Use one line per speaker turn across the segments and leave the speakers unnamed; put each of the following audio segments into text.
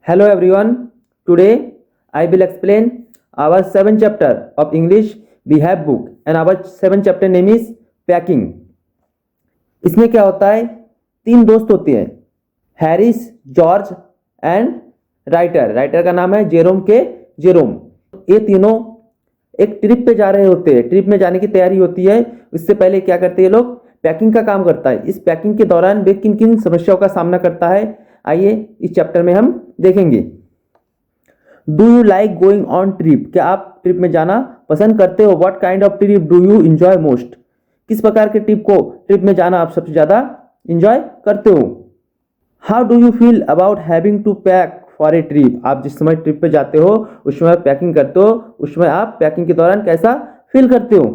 Hello everyone. Today I will explain our 7th chapter of English we have book and our 7th chapter name is packing. इसमें क्या होता है, तीन दोस्त होते हैं, Harris, George and writer. Writer का नाम है जेरोम. ये तीनों एक ट्रिप पे जा रहे होते हैं. ट्रिप में जाने की तैयारी होती है. इससे पहले क्या करते हैं, लोग पैकिंग का काम करता है. इस पैकिंग के दौरान वे किन किन समस्याओं का सामना करता है, आइए इस चैप्टर में हम देखेंगे. Do you like going on trip? क्या आप ट्रिप में जाना पसंद करते हो? What kind of trip do you enjoy most? किस प्रकार के ट्रिप में जाना आप सबसे ज्यादा एंजॉय करते हो? How do you feel about having to pack for a trip? आप जिस समय ट्रिप पे जाते हो उस समय पैकिंग करते हो, उस समय आप पैकिंग के दौरान कैसा फील करते हो?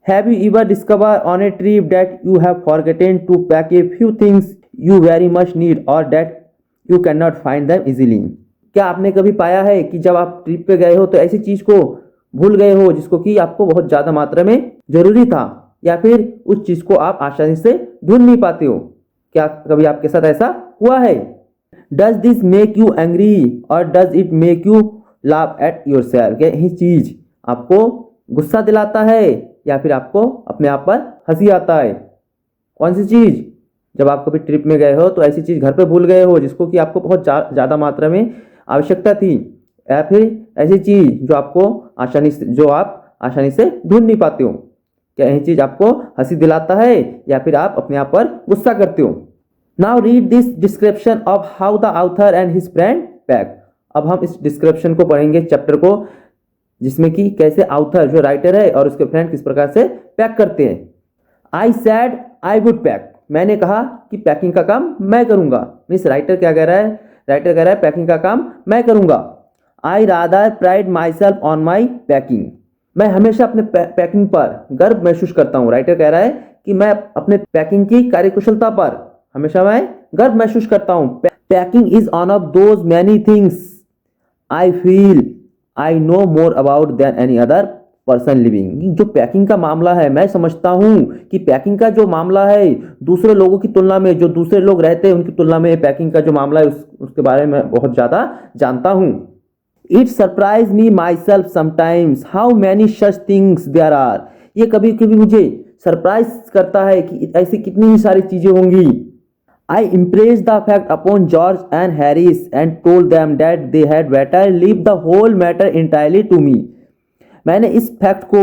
Have you ever discover on a trip that you have forgotten to pack a few things you very much need और that you can not find them easily? क्या आपने कभी पाया है कि जब आप ट्रिप पे गए हो तो ऐसी चीज को भूल गए हो जिसको कि आपको बहुत ज्यादा मात्रा में जरूरी था, या फिर उस चीज को आप आसानी से ढूंढ नहीं पाते हो? क्या कभी आपके साथ ऐसा हुआ है? Does this make you angry और does it make you laugh at yourself? क्या यही चीज आपको गुस्सा दिलाता है या फिर आपको अपने आप पर हंसी आता है? कौन सी चीज? जब आप कभी ट्रिप में गए हो तो ऐसी चीज घर पे भूल गए हो जिसको कि आपको बहुत ज्यादा मात्रा में आवश्यकता थी, या फिर ऐसी चीज जो आप आसानी से ढूंढ नहीं पाते हो? क्या यही चीज आपको हंसी दिलाता है या फिर आप अपने आप पर गुस्सा करते हो? Now read this description of how the author and his friend pack. अब हम इस डिस्क्रिप्शन को पढ़ेंगे, चैप्टर को, जिसमें कि कैसे ऑथर जो राइटर है और उसके फ्रेंड किस प्रकार से पैक करते हैं. आई सैड आई वुड पैक. मैंने कहा कि पैकिंग का काम मैं करूंगा. मीन्स राइटर क्या कह रहा है? राइटर कह रहा है पैकिंग का काम मैं करूंगा. I rather pride my self on my packing. मैं हमेशा अपने पैकिंग पर गर्व महसूस करता हूं. राइटर कह रहा है कि मैं अपने पैकिंग की कार्यकुशलता पर हमेशा मैं गर्व महसूस करता हूं. Packing is one of those many things I feel I know more about than any other person living. जो पैकिंग का मामला है, मैं समझता हूं कि पैकिंग का जो मामला है दूसरे लोगों की तुलना में, जो दूसरे लोग रहते हैं उनकी तुलना में पैकिंग का जो मामला है उसके बारे में बहुत ज्यादा जानता हूं. It surprise me myself sometimes how many such things there are. ये कभी कभी मुझे सरप्राइज करता है कि ऐसी कितनी ही सारी चीजें होंगी. I impress the fact upon George and Harris and told them that they had better leave the whole matter entirely to me. मैंने इस फैक्ट को,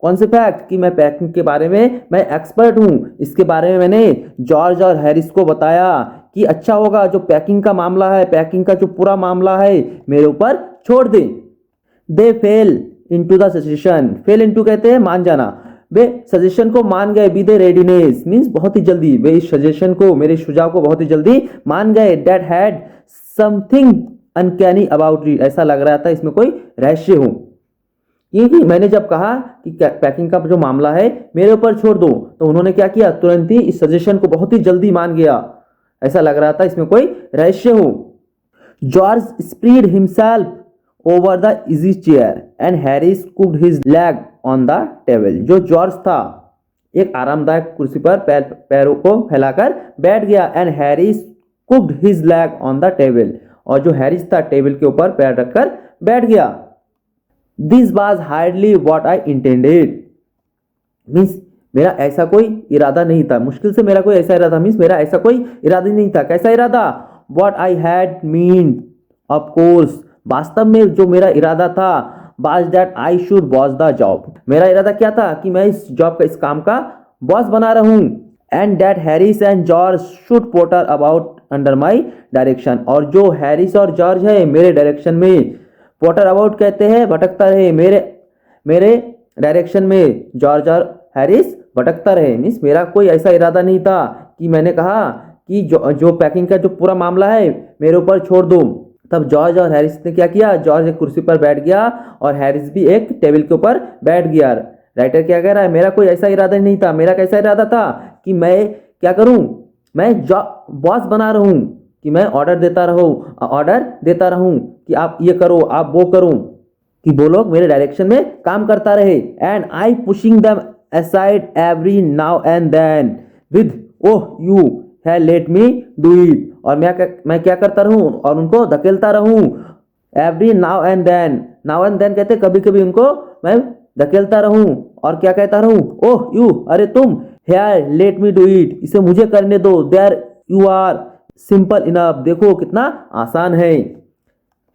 कौन से फैक्ट, कि मैं पैकिंग के बारे में मैं एक्सपर्ट हूं, इसके बारे में मैंने जॉर्ज और हैरिस को बताया कि अच्छा होगा जो पैकिंग का मामला है, पैकिंग का जो पूरा मामला है मेरे ऊपर छोड़ दे. They fell into the suggestion. Fell into कहते हैं मान जाना. वे सजेशन को मान गए. बी दे रेडीनेस मीन्स बहुत ही जल्दी. वे इस सजेशन को, मेरे सुझाव को बहुत ही जल्दी मान गए. That had something uncanny about it. ऐसा लग रहा था इसमें कोई रहस्य हो. क्योंकि मैंने जब कहा कि पैकिंग का जो मामला है मेरे ऊपर छोड़ दो, तो उन्होंने क्या किया, तुरंत ही इस सजेशन को बहुत ही जल्दी मान गया. ऐसा लग रहा था इसमें कोई रहस्य हो. George spread himself over the easy chair and Harris cooked his leg on the table. जो जॉर्ज था एक आरामदायक कुर्सी पर पैरों को फैलाकर बैठ गया. And Harris cooked his leg on the table. और जो हैरिस था टेबल के ऊपर पैर रखकर बैठ गया. This was hardly what I intended. Means मेरा ऐसा कोई इरादा नहीं था. मुश्किल से मेरा कोई ऐसा इरादा, मीन्स मेरा ऐसा कोई इरादा नहीं था. कैसा इरादा? What I had mean of course. वास्तव में जो मेरा इरादा था, was that I should boss the job. मेरा इरादा क्या था कि मैं इस जॉब का, इस काम का बॉस बना रहूं. And that Harris and George should potter about under my direction. और जो हैरिस और जॉर्ज है मेरे डायरेक्शन में, पोटर अबाउट कहते हैं भटकता रहे, मेरे डायरेक्शन में जॉर्ज और हैरिस भटकता रहे. मीन्स मेरा कोई ऐसा इरादा नहीं था कि मैंने कहा कि जो पैकिंग का जो पूरा मामला है मेरे ऊपर छोड़ दो. तब जॉर्ज और हैरिस ने क्या किया, जॉर्ज एक कुर्सी पर बैठ गया और हैरिस भी एक टेबल के ऊपर बैठ गया. राइटर क्या कह रहा है, मेरा कोई ऐसा इरादा नहीं था. मेरा कैसा इरादा था कि मैं क्या करूं, मैं बॉस बना रहूं, कि मैं ऑर्डर देता रहूं कि आप ये करो, आप वो करो, कि वो लोग मेरे डायरेक्शन में काम करता रहे. And I pushing them aside every now and then with oh you है लेट मी डू इट, और मैं क्या करता रहूं और उनको धकेलता रहूं। एवरी नाउ एंड देन कहते कभी कभी उनको मैं धकेलता रहूं और क्या कहता रहूं, ओह यू, अरे तुम, here let me do it, इसे मुझे करने दो, there you are, simple enough, देखो कितना आसान है।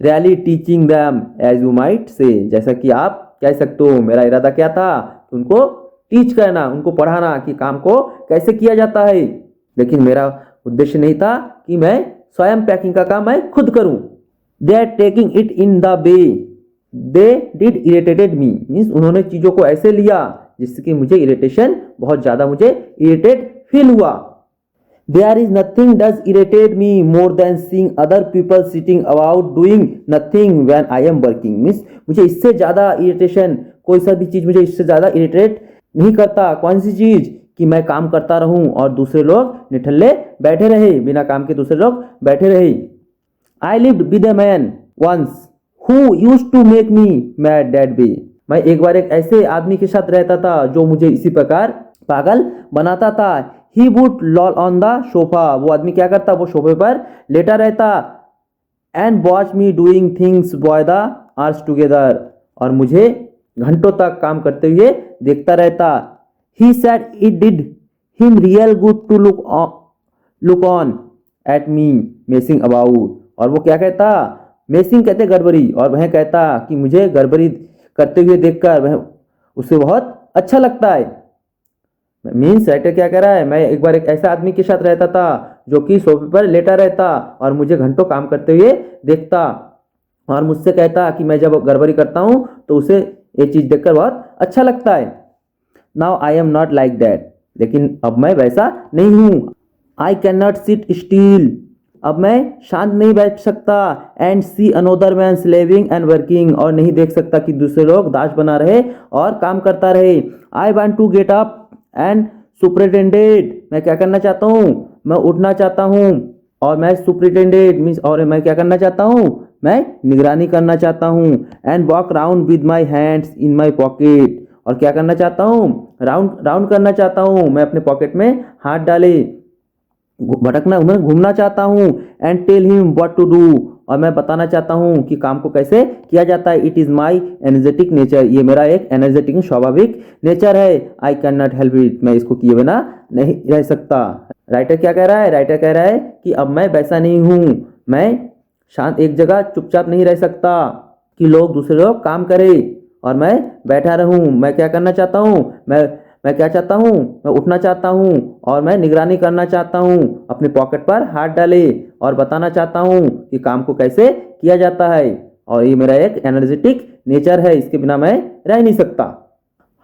Really teaching them as you might say, जैसा कि आप कह सकते हो मेरा इरादा क्या था, उनको टीच करना, उनको पढ़ाना कि काम को कैसे किया जाता है। लेकिन मेरा उद्देश्य नहीं था कि मैं स्वयं पैकिंग का काम मैं खुद करूं। They are taking it in the way they did irritated me, means उन्होंने चीजों को ऐसे लिया जिससे मुझे इरिटेशन, बहुत ज्यादा मुझे इरिटेट फील हुआ। There is nothing does irritate me more than seeing other people sitting about doing nothing when I am working, means मुझे इससे ज्यादा इरिटेशन, कोई सा भी चीज मुझे इससे ज्यादा इरिटेट नहीं करता। कौन सी चीज, कि मैं काम करता रहूं और दूसरे लोग निठल्ले बैठे रहे, बिना काम के दूसरे लोग बैठे रहे। I lived with a man once who used to make me mad that way, मैं एक बार एक ऐसे आदमी के साथ रहता था जो मुझे इसी प्रकार पागल बनाता था। He would loll on the sofa, वो आदमी क्या करता, वो सोफे पर लेटा रहता। And watch me doing things by the hours together, और मुझे घंटों तक काम करते हुए देखता रहता। He said it did him real good to look on at me messing about, और वो क्या कहता, मेसिंग कहते गड़बड़ी, और वह कहता कि मुझे गड़बड़ी करते हुए देखकर वह उसे बहुत अच्छा लगता है। मीन्स राइटर क्या कह रहा है, मैं एक बार एक ऐसा आदमी के साथ रहता था जो कि सोफे पर लेटा रहता और मुझे घंटों काम करते हुए देखता, और मुझसे कहता कि मैं जब गड़बड़ी करता हूं तो उसे ये चीज देखकर बहुत अच्छा लगता है। Now I am not like that, लेकिन अब मैं वैसा नहीं हूं। I can not sit still, अब मैं शांत नहीं बैठ सकता। And see another man slaving and working, और नहीं देख सकता कि दूसरे लोग दास बना रहे और काम करता रहे। I want to get up and superintended, मैं क्या करना चाहता हूँ, मैं उठना चाहता हूँ, और मैं सुपरिटेंडेड मीन्स, और मैं क्या करना चाहता हूँ, मैं निगरानी करना चाहता हूँ। And walk round with my hands in my pocket, और क्या करना चाहता हूँ, राउंड राउंड करना चाहता हूँ, मैं अपने पॉकेट में हाथ डाले, भटकना, मैं घूमना चाहता हूँ। And tell him what to do, और मैं बताना चाहता हूँ कि काम को कैसे किया जाता है। It is my energetic nature, ये मेरा एक एनर्जेटिक स्वाभाविक नेचर है। आई कैन नॉट हेल्प इट, मैं इसको किए बिना नहीं रह सकता। राइटर क्या कह रहा है, राइटर कह रहा है कि अब मैं वैसा नहीं हूँ, मैं शांत एक जगह चुपचाप नहीं रह सकता कि लोग दूसरे लोग काम करें और मैं बैठा रहूं। मैं क्या करना चाहता हूँ, मैं क्या चाहता हूँ, मैं उठना चाहता हूँ और मैं निगरानी करना चाहता हूँ, अपने पॉकेट पर हाथ डाले और बताना चाहता हूँ कि काम को कैसे किया जाता है, और ये मेरा एक एनर्जेटिक नेचर है, इसके बिना मैं रह नहीं सकता।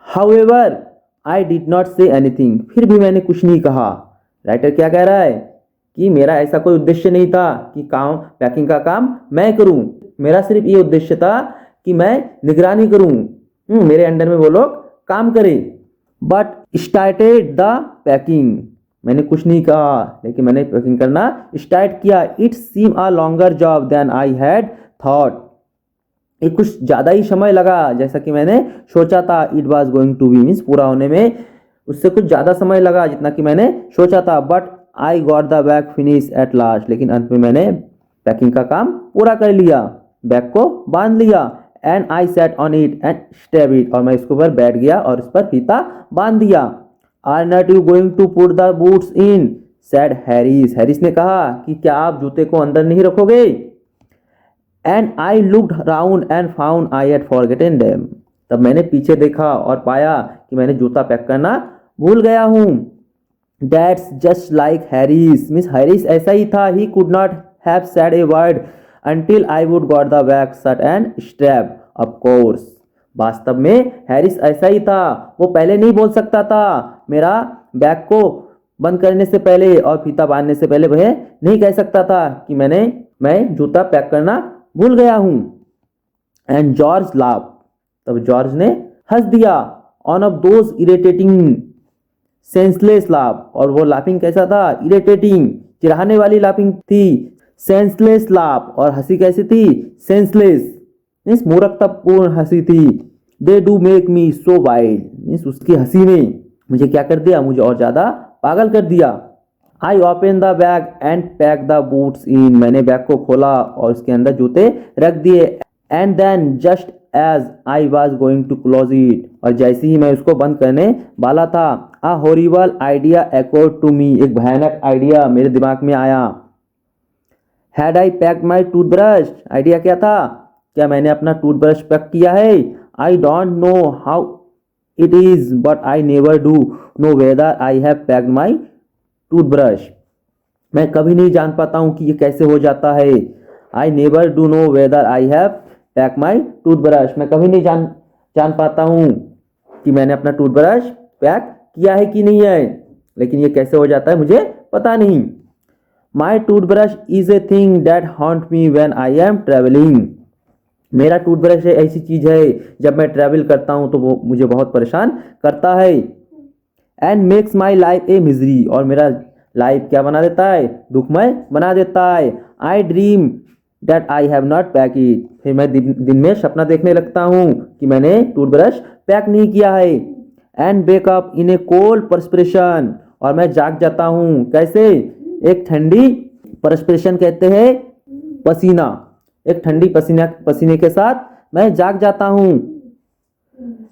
However I did not say anything, फिर भी मैंने कुछ नहीं कहा। राइटर क्या कह रहा है कि मेरा ऐसा कोई उद्देश्य नहीं था कि काम पैकिंग का काम मैं करूं, मेरा सिर्फ ये उद्देश्य था कि मैं निगरानी करूं, मेरे अंडर में वो लोग काम करें। बट स्टार्टेड द पैकिंग, मैंने कुछ नहीं कहा लेकिन मैंने पैकिंग करना स्टार्ट किया। It seem a longer job than I had thought, ये कुछ ज़्यादा ही समय लगा जैसा कि मैंने सोचा था। It was going to be means पूरा होने में उससे कुछ ज़्यादा समय लगा जितना कि मैंने सोचा था। But I got the bag finish at last, लेकिन अंत में मैंने पैकिंग का काम पूरा कर लिया, बैग को बांध लिया। And I set on it and step it, और मैं इसके ऊपर बैठ गया और इस पर फीता बांध दिया। Are not you going to put the boots in, said Harris, Harris ने कहा कि क्या आप जूते को अंदर नहीं रखोगे। And I looked round and found I had forgotten them, तब मैंने पीछे देखा और पाया कि मैंने जूता पैक करना भूल गया हूँ। That's just like Harris, Miss Harris ऐसा ही था। He could not have said a word until I would got the bag shut and strapped, of course। वास्तव में हैरिस ऐसा ही था, वो पहले नहीं बोल सकता था, मेरा बैग को बंद करने से पहले और फीता बांधने से पहले वह नहीं कह सकता था कि मैं जूता पैक करना भूल गया हूँ। एंड जॉर्ज लाफ, तब जॉर्ज ने हंस दिया। On off those irritating senseless laugh, और वो लाफिंग कैसा था, इरिटेटिंग, चिढ़ाने वाली लाफिंग थी। सेंसलेस लाफ, और हंसी कैसी थी, सेंसलेस मीन्स मूर्खतापूर्ण हंसी थी। They do make me so wild, means उसकी हंसी ने मुझे क्या कर दिया, मुझे और ज्यादा पागल कर दिया। I open the bag and pack the boots in, मैंने बैग को खोला और उसके अंदर जूते रख दिए। And then just as I was going to close it, और जैसे ही मैं उसको बंद करने वाला था, a horrible idea occurred to me, एक भयानक आइडिया मेरे दिमाग में आया। Had I packed my toothbrush, idea क्या था, क्या मैंने अपना टूथब्रश पैक किया है? I don't know how it is but I never do know whether I have packed my toothbrush, मैं कभी नहीं जान पाता हूँ कि ये कैसे हो जाता है। I never do know whether I have pack my toothbrush, मैं कभी नहीं जान पाता हूँ कि मैंने अपना टूथब्रश पैक किया है कि नहीं है, लेकिन ये कैसे हो जाता है मुझे पता नहीं। My toothbrush is a thing that haunt me when I am travelling, मेरा टूथब्रश ऐसी चीज है जब मैं ट्रैवल करता हूँ तो वो मुझे बहुत परेशान करता है। And makes my life a misery, और मेरा लाइफ क्या बना देता है, दुखमय बना देता है। आई dream that I have not pack it, फिर मैं दिन में सपना देखने लगता हूँ कि मैंने टूथब्रश पैक नहीं किया है। And wake up in A cold perspiration, और मैं जाग जाता हूँ कैसे, एक ठंडी परस्पिरेशन कहते हैं पसीना, एक ठंडी पसीने के साथ मैं जाग जाता हूँ।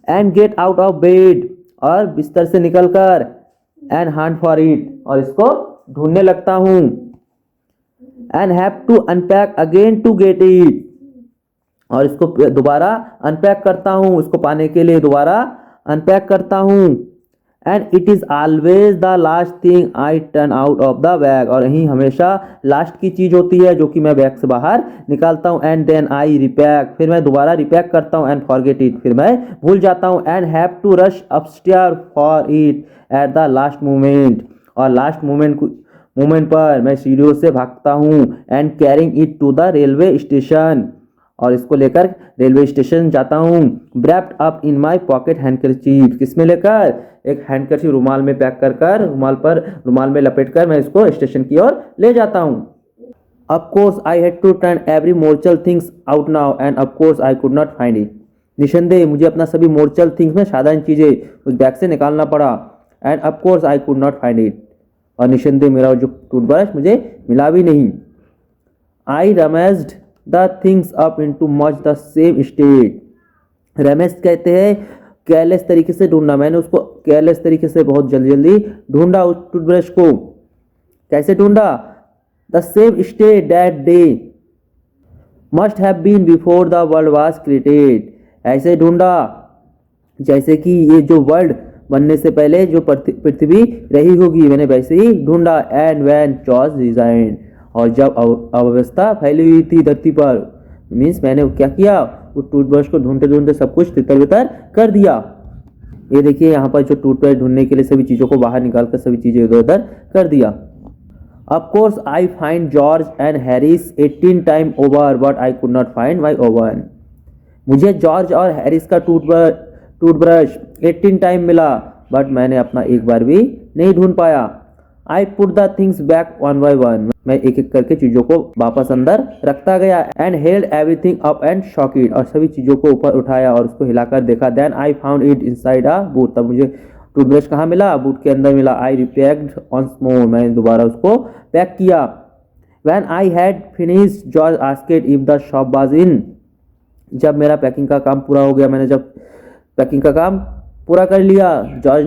And get out of bed, और बिस्तर से निकलकर एंड हंट फॉर इट, और इसको ढूंढने लगता हूँ। And have to unpack again to get it, और इसको दोबारा अनपैक करता हूँ, इसको पाने के लिए दोबारा अनपैक करता हूँ। And it is always the last thing I turn out of the bag, और यही हमेशा लास्ट की चीज़ होती है जो कि मैं बैग से बाहर निकालता हूँ। एंड देन आई रिपैक, फिर मैं दोबारा रिपैक करता हूँ। एंड फॉरगेट इट, फिर मैं भूल जाता हूँ। And have to rush upstair for it at the last moment, और लास्ट मोमेंट पर मैं सीढ़ियों से भागता हूँ। And carrying it to the railway station, और इसको लेकर रेलवे स्टेशन जाता हूँ। Wrapped up in my pocket handkerchief, किसमें लेकर, एक हैंडकरचीफ रुमाल में पैक कर रुमाल में लपेट कर मैं इसको स्टेशन की ओर ले जाता हूँ। Of course I had to turn every mortal things out now and of course I could not find it, निसंदेह मुझे अपना सभी मोर्चल थिंग्स में साधारण चीज़ें उस बैग से निकालना पड़ा। And of course I could not find it, और निसंदेह मेरा जो टूथब्रश मुझे मिला भी नहीं। I rummaged the things up into much the same state, रमेश कहते हैं केयरलेस तरीके से ढूंढना, मैंने उसको केयरलेस तरीके से बहुत जल्दी ढूंढा उस टूथब्रश को। कैसे ढूंढा, the same state that day must have been before the world was created, ऐसे ढूंढा जैसे कि ये जो वर्ल्ड बनने से पहले जो पृथ्वी रही होगी, मैंने वैसे ही ढूंढा। एंड व्हेन चॉज डिजाइन, और जब अव्यवस्था फैली हुई थी धरती पर, मीन्स मैंने क्या किया, वो टूथब्रश को ढूंढते ढूंढते सब कुछ तितर बितर कर दिया। ये देखिए यहाँ पर जो टूथब्रश ढूंढने के लिए सभी चीज़ों को बाहर निकाल कर सभी चीज़ें इधर उधर कर दिया। Of course I find George and Harris 18 time over but I could not find my oven, मुझे जॉर्ज और हैरिस का टूथब्रश 18 टाइम मिला, बट मैंने अपना एक बार भी नहीं ढूंढ पाया। I put the things back one by one, मैं एक एक करके चीज़ों को वापस अंदर रखता गया। And held everything up and shock it, और सभी चीज़ों को ऊपर उठाया और उसको हिलाकर देखा। Then I found it inside a boot, तब मुझे टूथब्रश कहाँ मिला, बूट के अंदर मिला। आई रिपैक्ड ऑन्स मोर, मैंने दोबारा उसको पैक किया। When I had finished George asked if the shop was in, जब मेरा पैकिंग का काम पूरा हो गया, मैंने जब पैकिंग का काम पूरा कर लिया, जॉर्ज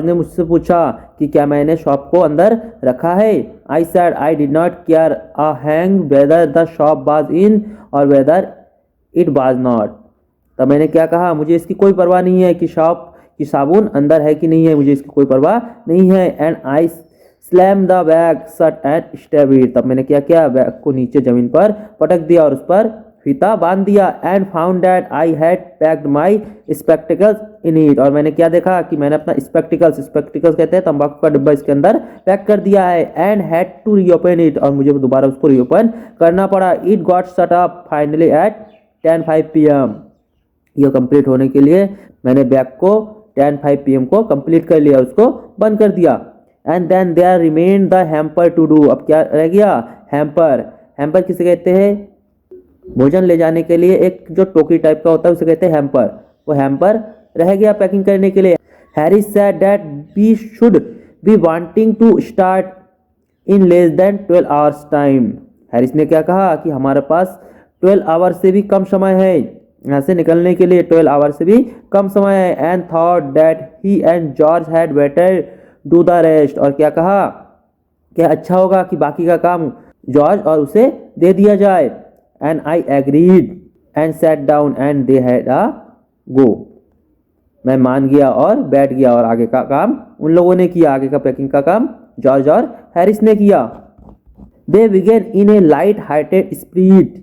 ने मुझसे पूछा कि क्या मैंने शॉप को अंदर रखा है। आई said I did not care a hang whether the shop was in और वेदर इट वाज नॉट, तब मैंने क्या कहा, मुझे इसकी कोई परवाह नहीं है कि शॉप की साबुन अंदर है कि नहीं है, मुझे इसकी कोई परवाह नहीं है। And I slam the bag shut and stab it, तब मैंने क्या किया, बैग को नीचे जमीन पर पटक दिया और उस पर फीता बांध दिया। And found that I had packed my spectacles in it, और मैंने क्या देखा कि मैंने अपना स्पेक्टिकल्स कहते हैं तंबाकू का डिब्बा, इसके अंदर पैक कर दिया है। And had to reopen it, और मुझे दोबारा उसको रीओपन करना पड़ा। It got shut up finally at 10:05 PM, यह कंप्लीट होने के लिए मैंने बैग को 10:05 PM को कंप्लीट कर लिया, उसको बंद कर दिया। And then there remain the hamper to do, अब क्या रह गया, हैम्पर किसे कहते हैं, भोजन ले जाने के लिए एक जो टोकरी टाइप का होता है उसे कहते हैं हैम्पर, वो हैम्पर रह गया पैकिंग करने के लिए। Harris said that we should we wanting to start in less than 12 hours time. Harris ने क्या कहा कि हमारे पास 12 आवर्स से भी कम समय है, यहाँ से निकलने के लिए 12 आवर्स से भी कम समय है। And thought that he and George had better do the rest, और क्या कहा कि अच्छा होगा कि बाकी का काम जॉर्ज और उसे दे दिया जाए। And I agreed and sat down and they had a go, मैं मान गया और बैठ गया, और आगे का काम उन लोगों ने किया, आगे का पैकिंग का काम जॉर्ज और हैरिस ने किया। दे began in A light hearted speed,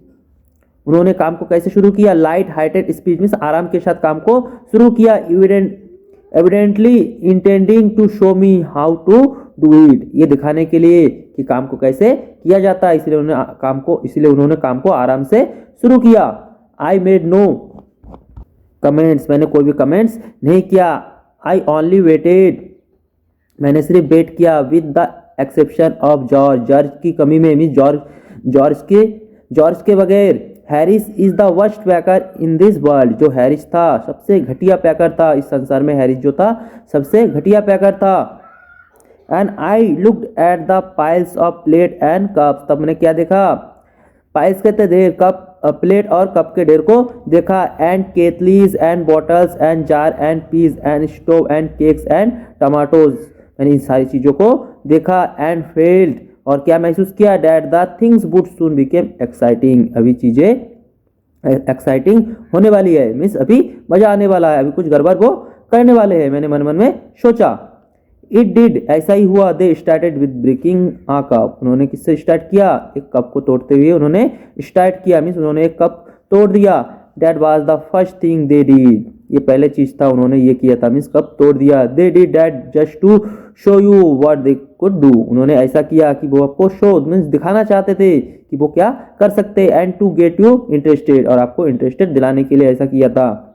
उन्होंने काम को कैसे शुरू किया? लाइट हार्टेड स्पीड मीन्स आराम के साथ काम को शुरू किया। Evidently intending to show me how to do it, ये दिखाने के लिए कि काम को कैसे किया जाता है, इसलिए उन्होंने काम को आराम से शुरू किया। आई मेड नो कमेंट्स, मैंने कोई भी कमेंट्स नहीं किया। आई ओनली वेटेड, मैंने सिर्फ वेट किया। With the exception of George, George की कमी में, मीन जॉर्ज के बगैर। Harris is the worst packer in this world, जो हैरिस था सबसे घटिया पैकर था इस संसार में, हैरिस जो था सबसे घटिया पैकर था। And I looked at the piles of plate and cup, तब मैंने क्या देखा? पाइल्स कहते ढेर, कप प्लेट और कप के ढेर को देखा। And kettles and bottles and jar and piece and stove and cakes and tomatoes, मैंने इन सारी चीज़ों को देखा। एंड फेल्ड, और क्या महसूस किया? That the things would soon became exciting, अभी चीज़ें एक्साइटिंग होने वाली है, मीन्स अभी मजा आने वाला है, अभी कुछ गड़बड़ वो करने वाले हैं, मैंने मन मन में सोचा। इट डिड, ऐसा ही हुआ। They started with breaking a cup, उन्होंने किससे स्टार्ट किया? एक कप को तोड़ते हुए उन्होंने स्टार्ट किया, मीन्स उन्होंने एक कप तोड़ दिया। That was the first thing they did, ये पहले चीज था उन्होंने ये किया था, मीन्स कप तोड़ दिया। They did that just to show you what they could do, उन्होंने ऐसा किया कि वो आपको शो मीन्स दिखाना चाहते थे कि वो क्या कर सकते। And to get you interested, और आपको इंटरेस्टेड दिलाने के लिए ऐसा किया था।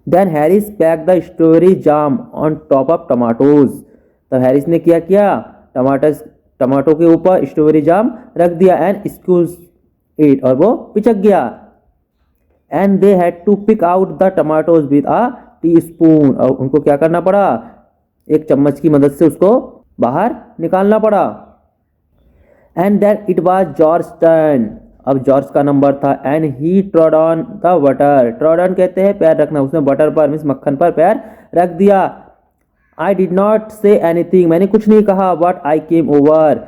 Then Harris pack the strawberry jam on top of tomatoes, तो हैरिस ने क्या किया? टमाटो के ऊपर स्ट्रॉबेरी जाम रख दिया। एंड स्क्यूज इट, और वो पिचक गया। And they had to pick out the tomatoes with a teaspoon, और उनको क्या करना पड़ा? एक चम्मच की मदद से उसको बाहर निकालना पड़ा। And then it was George turn, अब जॉर्ज का नंबर था। And he trod on the butter, trod on कहते हैं पैर रखना, उसने बटर पर मीन्स मक्खन पर पैर रख दिया। आई डिड नॉट से एनीथिंग, मैंने कुछ नहीं कहा। बट आई केम ओवर,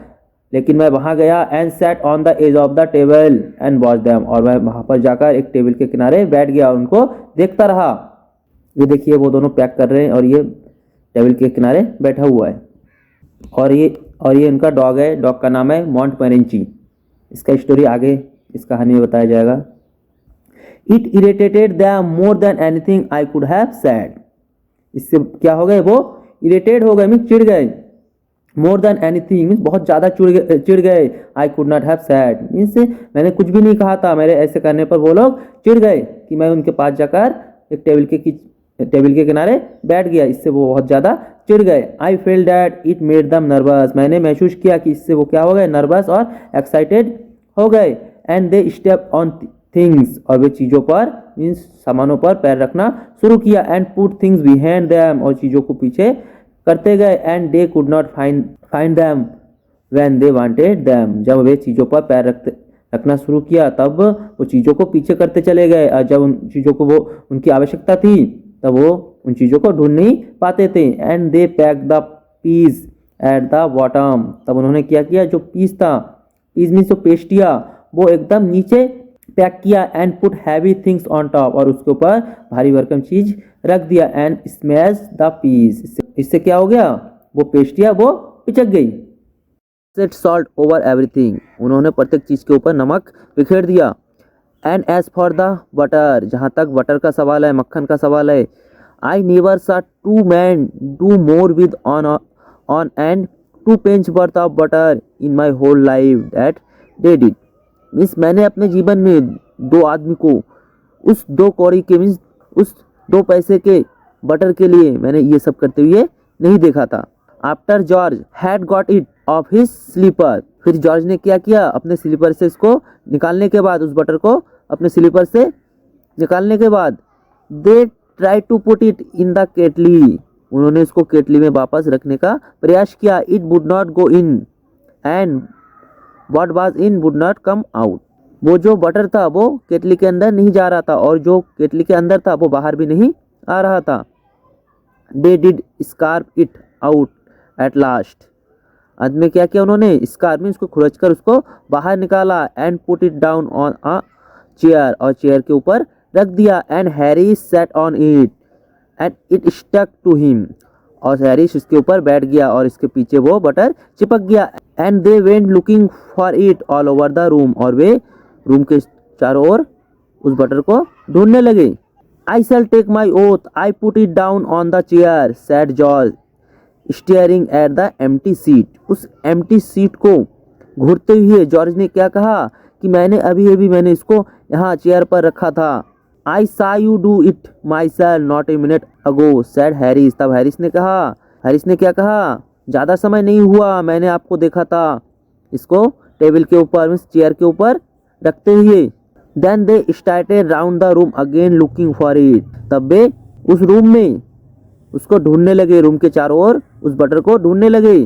लेकिन मैं वहां गया। And sat on the edge of the table and watch them, और मैं वहां पर जाकर एक टेबल के किनारे बैठ गया और उनको देखता रहा। ये देखिए वो दोनों पैक कर रहे हैं और ये टेबल के किनारे बैठा हुआ है, और ये इनका डॉग है, डॉग का नाम है मॉन्टपेरेंची। इसका स्टोरी आगे इस कहानी में बताया जाएगा। It irritated them more than anything I could have said, इससे क्या हो गए? वो इरिटेट हो गए, मीन्स चिढ़ गए। मोर देन एनीथिंग मीन्स बहुत ज़्यादा चिढ़ गए। आई could not have said means मैंने कुछ भी नहीं कहा था, मेरे ऐसे करने पर वो लोग चिढ़ गए कि मैं उनके पास जाकर एक टेबल के किनारे बैठ गया, इससे वो बहुत ज़्यादा चिढ़ गए। I feel that it made दम नर्वस, मैंने महसूस किया कि इससे वो क्या हो गए? नर्वस और एक्साइटेड हो गए। And they step on things, और वे चीज़ों पर मीन्स सामानों पर पैर रखना शुरू किया। And put things behind them, और चीज़ों को पीछे करते गए। And they could not find them when they wanted them, जब वे चीज़ों पर पैर रखना शुरू किया तब वो चीज़ों को पीछे करते चले गए, और जब उन चीज़ों को वो उनकी आवश्यकता थी तब वो उन चीज़ों को ढूंढ नहीं पाते थे। And they pack the piece at the bottom, तब उन्होंने क्या किया? जो पीस था, पीस मीन्स जो पेस्टिया, वो एकदम नीचे पैक किया। And put heavy things on top, और उसके ऊपर भारी भरकम चीज रख दिया। एंड स्मैश द पीस, इससे क्या हो गया? वो पेस्टिया वो पिचक गई। सेट सॉल्ट ओवर एवरीथिंग, उन्होंने प्रत्येक चीज के ऊपर नमक बिखेर दिया। And as for the butter, जहाँ तक बटर का सवाल है, मक्खन का सवाल है, I never saw two man do more with on and 2 pence worth of butter in my whole life that they did, means मैंने अपने जीवन में 2 आदमी को उस 2 कौड़ी के मीन्स उस 2 पैसे के बटर के लिए मैंने ये सब करते हुए नहीं देखा था। After George had got it off his slipper, फिर जॉर्ज ने क्या किया? अपने स्लीपर से इसको निकालने के बाद, उस बटर को अपने स्लीपर से निकालने के बाद, they try to put it in the kettle, उन्होंने इसको केटली में वापस रखने का प्रयास किया। It would not go in and what was in would not come out. वो जो बटर था वो केटली के अंदर नहीं जा रहा था और जो केटली के अंदर था वो बाहर भी नहीं आ रहा था। They did scrape it out at last. अंत में क्या किया उन्होंने, स्कार्प में उसको खुरच कर उसको बाहर निकाला। And put it down on a chair, और चेयर के ऊपर रख दिया। And Harry sat on it and it stuck to him, और हैरिस इसके ऊपर बैठ गया और इसके पीछे वो बटर चिपक गया। And they went looking for it all over the room, और वे रूम के चारों ओर उस बटर को ढूंढने लगे। I shall take my oath I put it down on the chair said George staring at the empty seat. उस empty seat को घूरते हुए जॉर्ज ने क्या कहा कि मैंने अभी अभी मैंने इसको यहाँ चेयर पर रखा था। आई सा you do it my self not a minute ago said Harris. तब हैरिस ने कहा, हैरिस ने क्या कहा, ज़्यादा समय नहीं हुआ मैंने आपको देखा था इसको टेबल के ऊपर, चेयर के ऊपर रखते हुए। Then they started round the room again looking for it. तब वे उस रूम में उसको ढूंढने लगे, रूम के चारों ओर उस बटर को ढूंढने लगे।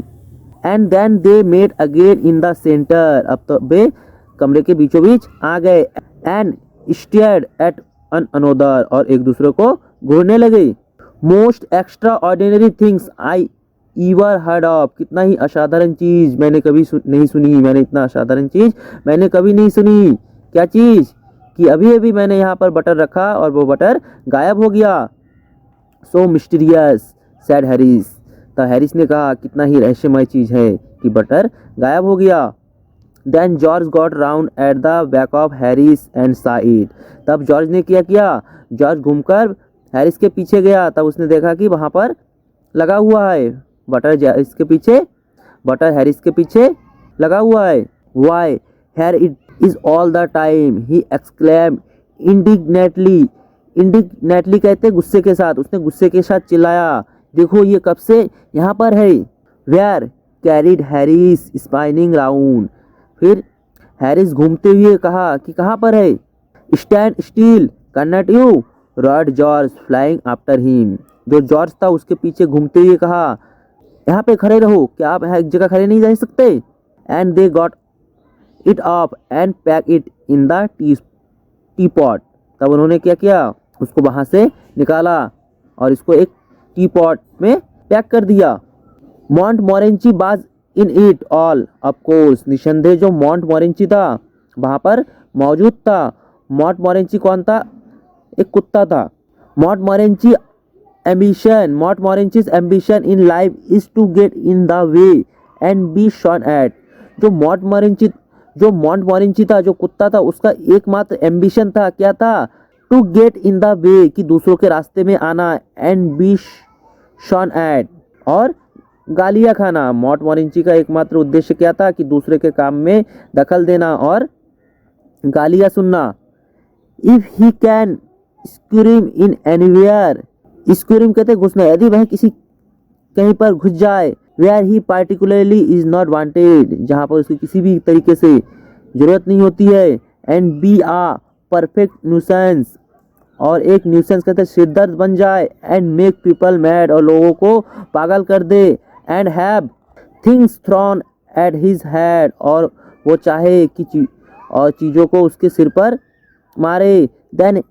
And then they met again in the centre. अब तो वे कमरे के बीचों बीच आ गए। And stared at one another, और एक दूसरे को घूरने लगे। Most extraordinary things I ever heard of. कितना ही असाधारण चीज़ मैंने कभी नहीं सुनी, मैंने इतना असाधारण चीज़ मैंने कभी नहीं सुनी। क्या चीज़, कि अभी अभी मैंने यहाँ पर बटर रखा और वो बटर गायब हो गया। सो मिस्टीरियस सैड हैरिस। तो हैरिस ने कहा कितना ही रहस्यमय चीज़ है कि बटर गायब हो गया। Then George got round at the back of Harris and saw it. तब जॉर्ज ने क्या किया, जॉर्ज घूमकर हैरिस के पीछे गया। तब उसने देखा कि वहाँ पर लगा हुआ है बटर, इसके पीछे बटर हैरिस के पीछे लगा हुआ है। Why here it is all the time he exclaim indignantly. Indignantly कहते गुस्से के साथ, उसने गुस्से के साथ चिल्लाया, देखो ये कब से यहाँ पर है। Where cried Harris spinning round. फिर हैरिस घूमते हुए कहा कि कहाँ पर है। Stand still cannot you roared George flying after him. जो जॉर्ज था उसके पीछे घूमते हुए कहा, यहाँ पे खड़े रहो, क्या आप एक जगह खड़े नहीं जा सकते। And they got it of and pack it in the T pot. तब उन्होंने क्या किया, उसको वहाँ से निकाला और इसको एक टी पॉट में पैक कर दिया। मॉन्ट मोरेंची बाज in it all of course. निसंदेह जो मॉन्ट मोरेंची था वहाँ पर मौजूद था। मॉन्ट मोरेंची कौन था, एक कुत्ता था। मॉन्ट मोरेंची ambition, Mont Morency's ambition in life is to get in the way and be shot at। जो मॉन्ट मोरेंची था, जो कुत्ता था, उसका एकमात्र एम्बिशन था, क्या था, to get in the way, कि दूसरों के रास्ते में आना, एंड बी शॉन एट, और गालियाँ खाना। मॉन्ट मोरेंची का एकमात्र उद्देश्य क्या था, कि दूसरे के काम में दखल देना और गालियाँ सुनना। If he can scream in anywhere, scream कहते घुसना, यदि वह किसी कहीं पर घुस जाए। Where he particularly is not wanted, जहाँ पर उसकी किसी भी तरीके से जरूरत नहीं होती है। And be a perfect nuisance, और एक न्यूसेंस कहते सिरदर्द बन जाए। एंड मेक पीपल मैड, और लोगों को पागल कर दे। And have things thrown at his head, और वो चाहे कि चीज़ों को उसके सिर पर मारे। Then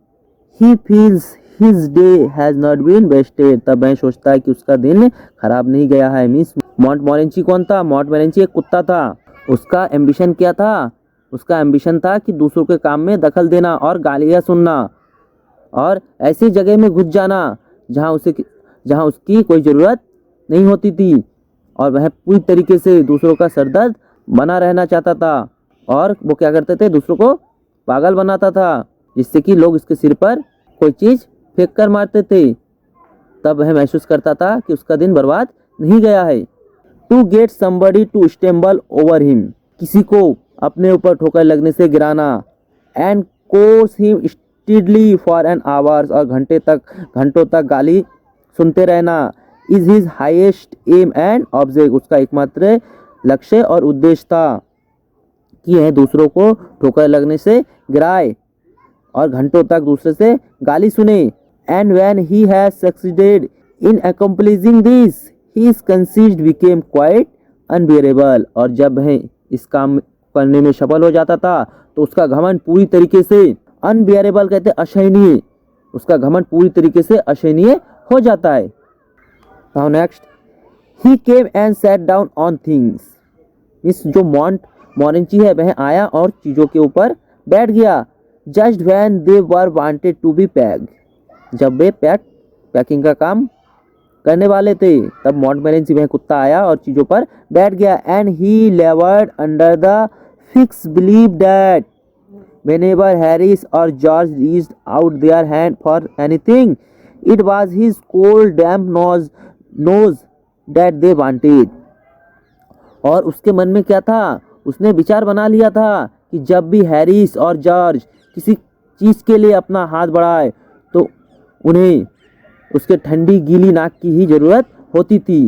he feels his day has not been wasted, तब वह सोचता है कि उसका दिन खराब नहीं गया है। मीन्स मॉन्ट मोरेंची कौन था, मॉन्ट मोरेंची एक कुत्ता था। उसका एम्बिशन क्या था, उसका एम्बिशन था कि दूसरों के काम में दखल देना और गालियाँ सुनना, और ऐसी जगह में घुस जाना जहाँ उसकी कोई ज़रूरत नहीं होती थी। और वह पूरी तरीके से दूसरों का सरदर्द बना रहना चाहता था, और वो क्या करते थे, दूसरों को पागल बनाता था, जिससे कि लोग इसके सिर पर कोई चीज़ फेंक कर मारते थे। तब वह महसूस करता था कि उसका दिन बर्बाद नहीं गया है। To get somebody to stumble over him, किसी को अपने ऊपर ठोकर लगने से गिराना। And curse him steadily for an hours, और घंटों तक गाली सुनते रहना। Is his highest aim and object, उसका एकमात्र लक्ष्य और उद्देश्य था कि यह दूसरों को ठोकर लगने से गिराए और घंटों तक दूसरे से गाली सुने। And when he has succeeded in accomplishing this his conceit became quite unbearable, और जब वह इस काम करने में सफल हो जाता था तो उसका घमंड पूरी तरीके से, unbearable कहते असहनीय, उसका घमंड पूरी तरीके से असहनीय हो जाता है। Now next, he came and sat down on things, इस जो मोरेंची है वह आया और चीज़ों के ऊपर बैठ गया। Just when they were wanted to be packed, जब वे पैकिंग का काम करने वाले थे तब मॉन्टमोरेंसी वह कुत्ता आया और चीज़ों पर बैठ गया। And he levered under the fix believe that whenever Harris or George reached out their hand for anything, it was his cold damp nose that they wanted. और उसके मन में क्या था, उसने विचार बना लिया था कि जब भी हैरिस और जॉर्ज किसी चीज़ के लिए अपना हाथ बढ़ाए तो उन्हें उसके ठंडी गीली नाक की ही ज़रूरत होती थी।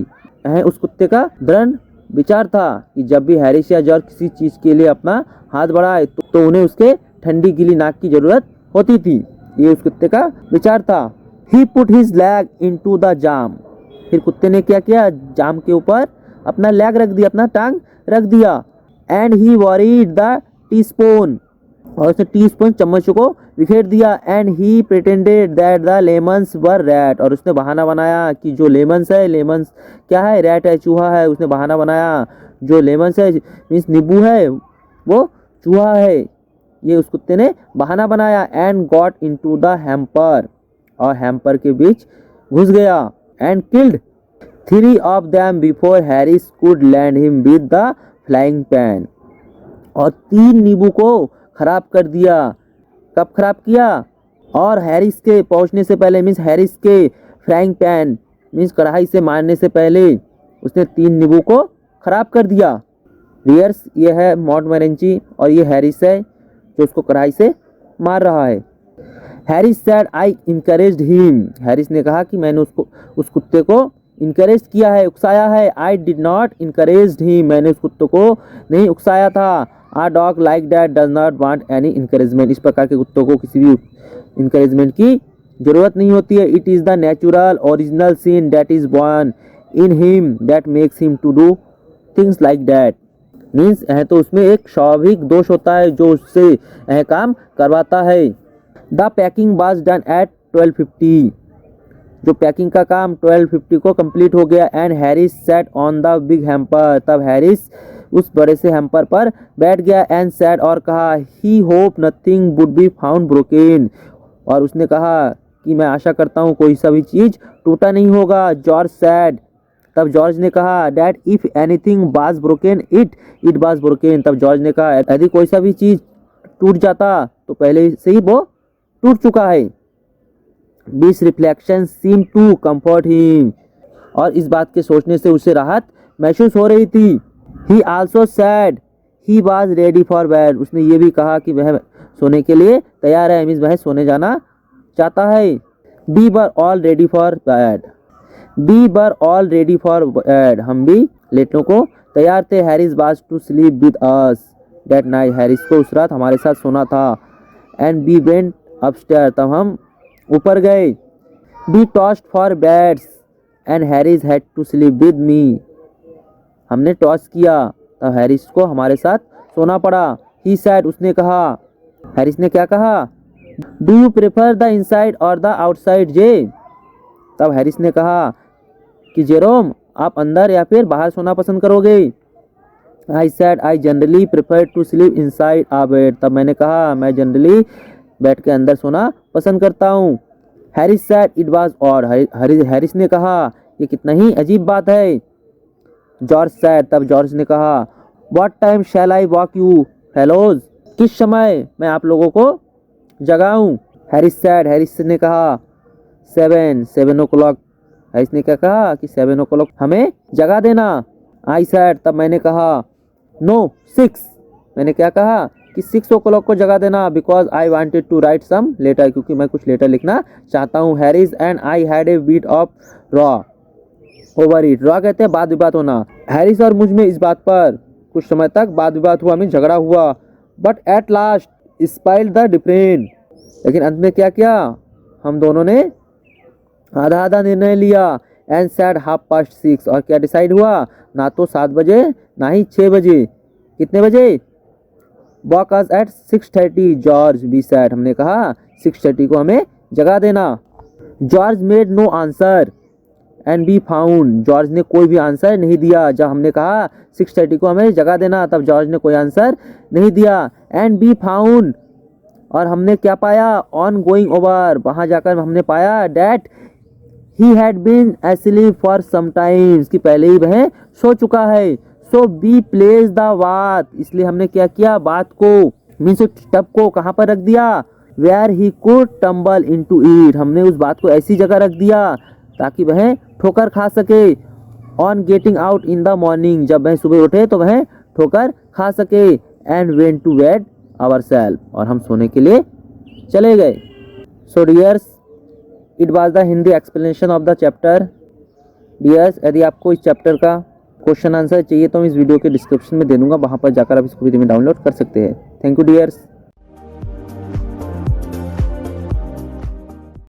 यह उस कुत्ते का दृढ़ विचार था कि जब भी हैरिस या जॉर्ज किसी चीज़ के लिए अपना हाथ बढ़ाए तो उन्हें उसके ठंडी गीली नाक की ज़रूरत होती थी। ये उस कुत्ते का विचार था। He put his leg into the jam, फिर कुत्ते ने क्या किया, जाम के ऊपर अपना लैग रख दिया, अपना टांग रख दिया। And he worried the teaspoon, और उसने टी स्पून चम्मच को बिखेर दिया। And he pretended that the lemons were rat, और उसने बहाना बनाया कि जो लेमन्स है, लेमन्स क्या है, रैट है, चूहा है। उसने बहाना बनाया जो लेमन्स है मीन्स नींबू है वो चूहा है, ये उस कुत्ते ने बहाना बनाया। And got into the hamper, और हैम्पर के बीच घुस गया। And killed 3 of them before Harris could land him with the flying pan, और 3 नींबू को खराब कर दिया। कब खराब किया, और हैरिस के पहुंचने से पहले, मीन्स हैरिस के फ्राइंग पैन मीन्स कढ़ाई से मारने से पहले उसने 3 नींबू को खराब कर दिया। रियर्स ये है मॉन्टमोरेंची और ये हैरिस है जो उसको कढ़ाई से मार रहा है। Harris said I encouraged him, Harris ने कहा कि मैंने उस कुत्ते को इनकरेज किया है, उकसाया है। I did not encouraged him, मैंने उस कुत्ते को नहीं उकसाया था। A dog like that does not want any encouragement, इस प्रकार के कुत्तों को किसी भी इनकरेजमेंट की जरूरत नहीं होती है। It is the natural original sin that is born in him that makes him to do things like that, means है तो उसमें एक स्वाभाविक दोष होता है जो उससे यह काम करवाता है। The packing was done at 12:50, जो पैकिंग का काम 12:50 को कंप्लीट हो गया। And Harris set on the big hamper, तब हैरिस उस बड़े से हैम्पर पर बैठ गया। एंड सेड, और कहा, he hope nothing would be found broken, और उसने कहा कि मैं आशा करता हूँ कोई सा भी चीज़ टूटा नहीं होगा। जॉर्ज सेड, तब जॉर्ज ने कहा, that if anything was broken it was broken, तब जॉर्ज ने कहा यदि कोई सा भी चीज़ टूट जाता तो पहले से ही वो टूट चुका है। This reflection seem to comfort him, और इस बात के सोचने से उसे राहत महसूस हो रही थी। ही also said he was ready for bed, उसने ये भी कहा कि वह सोने के लिए तैयार है, मीन्स वह सोने जाना चाहता है। We were all ready for bed, we were all ready for bed, हम भी लेटने को तैयार थे। Harris was to sleep with us that night, Harris को उस रात हमारे साथ सोना था। एंड वी वेंट अपस्टेयर्स, तब हम ऊपर गए। We tossed for beds and Harris had to sleep with me, हमने टॉस किया तब हैरिस को हमारे साथ सोना पड़ा। ही सेड, उसने कहा, हैरिस ने क्या कहा, do you prefer the inside और द आउटसाइड जे, तब हैरिस ने कहा कि जेरोम आप अंदर या फिर बाहर सोना पसंद करोगे। I said I generally prefer to sleep inside a bed, तब मैंने कहा मैं जनरली बेड के अंदर सोना पसंद करता हूँ। Harris said it was odd, Harris ने कहा ये कितना ही अजीब बात है। जॉर्ज सेड, तब जॉर्ज ने कहा, what time shall I wake you fellows, किस समय मैं आप लोगों को जगाऊं। हैरिस सेड, हैरिस ने कहा 7 o'clock, हैरिस ने क्या कहा कि 7 o'clock हमें जगा देना। आई सेड, तब मैंने कहा नो 6, मैंने क्या कहा कि 6 o'clock को जगा देना। Because I wanted to write some letter, क्योंकि मैं कुछ लेटर लिखना चाहता हूँ। Harris and I had a bit of row over it, row कहते हैं वाद विवाद होना। हैरिस और मुझ में इस बात पर कुछ समय तक वाद विवाद हुआ, में झगड़ा हुआ। But at last spoiled the different, लेकिन अंत में क्या किया, हम दोनों ने आधा आधा निर्णय लिया एंड सेड 6:30 और क्या डिसाइड हुआ, ना तो 7 बजे ना ही 6 बजे, कितने बजे, wake us at 6:30 George we said, हमने कहा 6:30 को हमें जगा देना। George made no answer and we found, George ने कोई भी आंसर नहीं दिया। जब हमने कहा 6:30 को हमें जगा देना तब जॉर्ज ने कोई आंसर नहीं दिया। एंड बी फाउंड, और हमने क्या पाया, ऑन गोइंग ओवर, वहां जाकर हमने पाया that he had been asleep for some times, कि पहले ही वह सो चुका है। सो बी प्लेस द बात, इसलिए हमने क्या किया, बात को मीन्स टब को कहाँ पर रख दिया, where he could tumble into it, हमने उस बात को ऐसी जगह रख दिया ताकि वह ठोकर खा सके। On getting out in the morning, जब वह सुबह उठे तो वह ठोकर खा सके। And went to bed ourselves, और हम सोने के लिए चले गए। So dears, it was the Hindi explanation of the chapter. Dears, यदि आपको इस चैप्टर का क्वेश्चन आंसर चाहिए तो मैं इस वीडियो के डिस्क्रिप्शन में दे दूंगा, वहाँ पर जाकर आप इसको फ्री में डाउनलोड कर सकते हैं। Thank you dears.